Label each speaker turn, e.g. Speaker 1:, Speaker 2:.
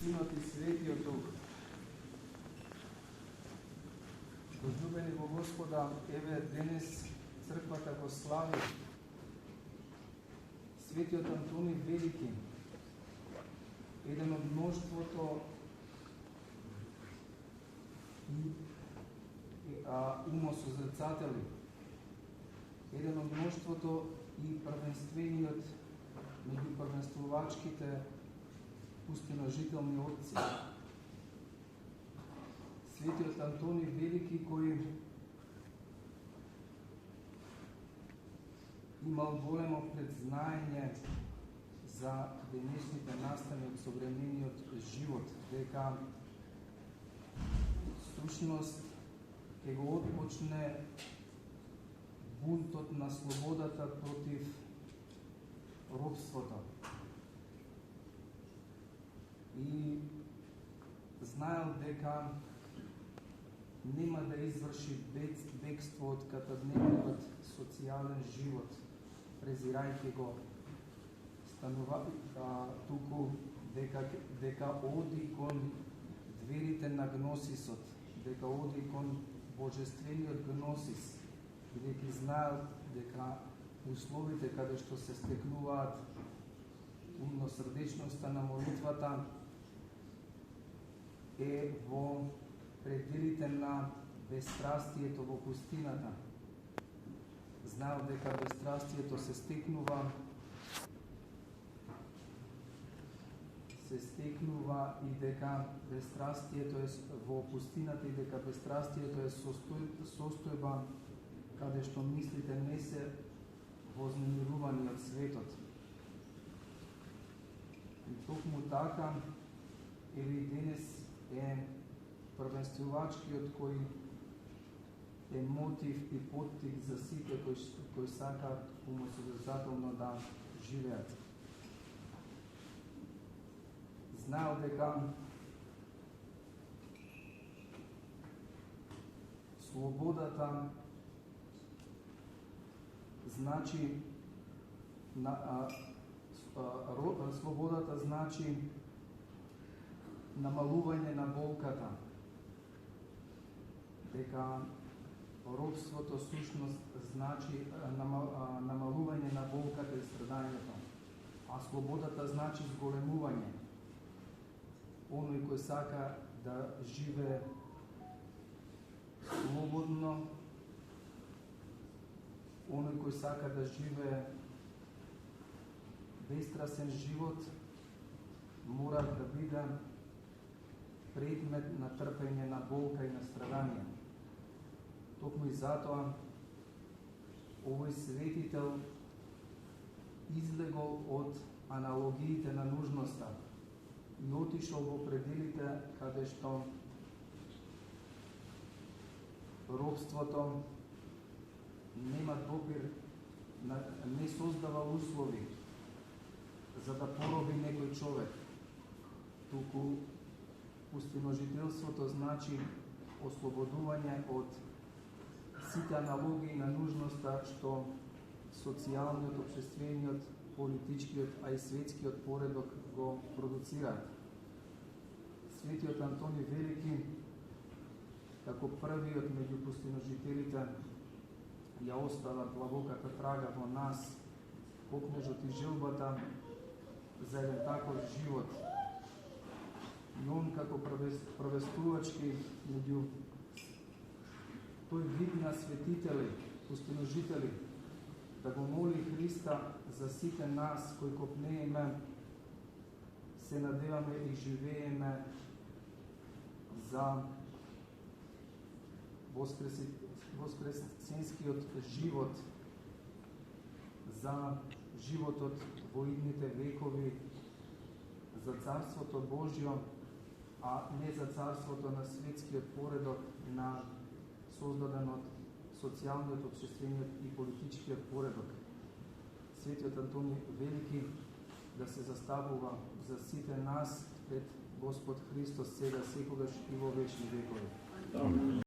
Speaker 1: Синот и Светиот Дух. Возлюбени во Господа, еве денес црквата го слави Светиот Антони Велики, еден од мноштвото умосозрцатели, еден од мноштвото и првенствениот меѓу првенствувачките пустиножителни отци. Светиот Антони Велики, кој имал големо предзнаење за денешните настани од современиот живот, дека всушност ќе го отпочне бунтот на слободата против робството. И знаел дека нема да изврши бегство од катадневниот социјален живот, презирајќи го, туку дека оди кон дверите на гносисот, дека оди кон божествениот гносис, бидејќи знаел дека условите каде што се стекнуваат умносрдечноста на молитвата е во пределите на безстрастието во пустината. Знаел дека безстрастието се стекнува и дека безстрастието е во пустината и дека безстрастието е состојба каде што мислите не се вознемирувани од светот. И токму така, еве и денес е првенствувачкиот кој е мотив и поттик за сите кои сакаат умосозрцателно да живеат. Знаел дека слободата значи слободата значи намалување на болката, дека робството сушност значи намалување на болката и страдањето, а слободата значи зголемување. Оној кој сака да живее слободно, оној кој сака да живее бестрасен живот, мора да биде предмет на трпење, на болка и на страдање. Токму и затоа овој светител излегол од аналогиите на нужноста и отишол во пределите каде што робството нема допир, не создава услови за да пороби некој човек. Туку пустиножителството значи ослободување од сите аналогии на нужноста што социјалниот, општествениот, политичкиот, а и светскиот поредок го продуцираат. Светиот Антони Велики, како првиот меѓу пустиножителите, ја остава длабоката трага во нас, покнежот и желбата за еден таков живот. И он како првествувачки меѓу тој вид на светители, пустиножители, да го моли Христа за сите нас кои копнееме, се надеваме и живееме за воскресенскиот живот, за животот во идните векови, за Царството Божјо, а не за царството на светскиот поредок, на создаден од социјалниот, општествениот и политичкиот поредок. Светиот Антони Велики да се заставува за сите нас пред Господ Христос сега, секогаш и во вечни векови.